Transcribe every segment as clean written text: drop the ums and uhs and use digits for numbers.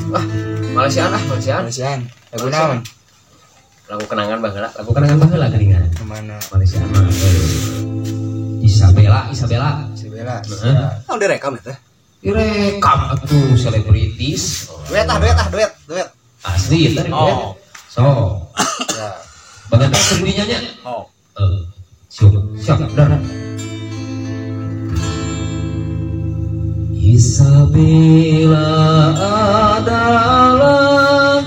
Wah, Malaysiaan. Malaysiaan. Lagu naon? Lagu kenangan baheula, geuningan. Kemana? Malaysiaan mah. Isabella. Si Bella. Oh, direkam itu. Direkam atuh selebritis. Duet. Asli eta duet. So. Ya. Bagaimana sendirinya nya? Oh. Siap, udah. Isabella adalah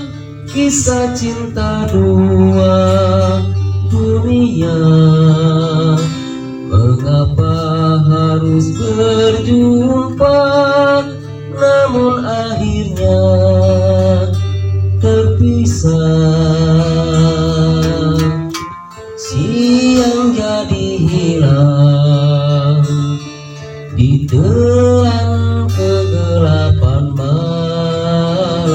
kisah cinta dua dunia. Mengapa harus berjumpa, namun akhirnya terpisah. Siang jadi hilang di telan kegelapan malam.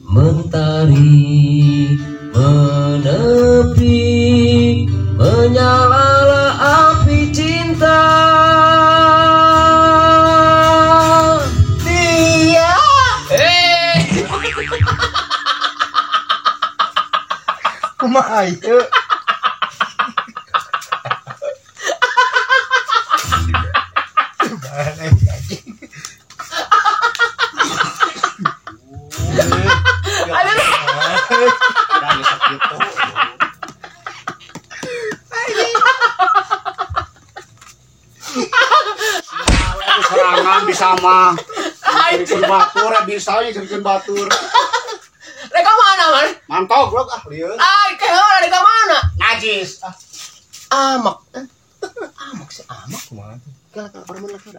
Mentari menepi, menyalalah api cinta. Dia. Kumaha ieu? Serangan bisa mah. Jadikan batur, bisa batur. Reka mana man? Mantap blok lieu. Keheuh reka mana? Najis. Amak. Kumaha? Kala pada mun laki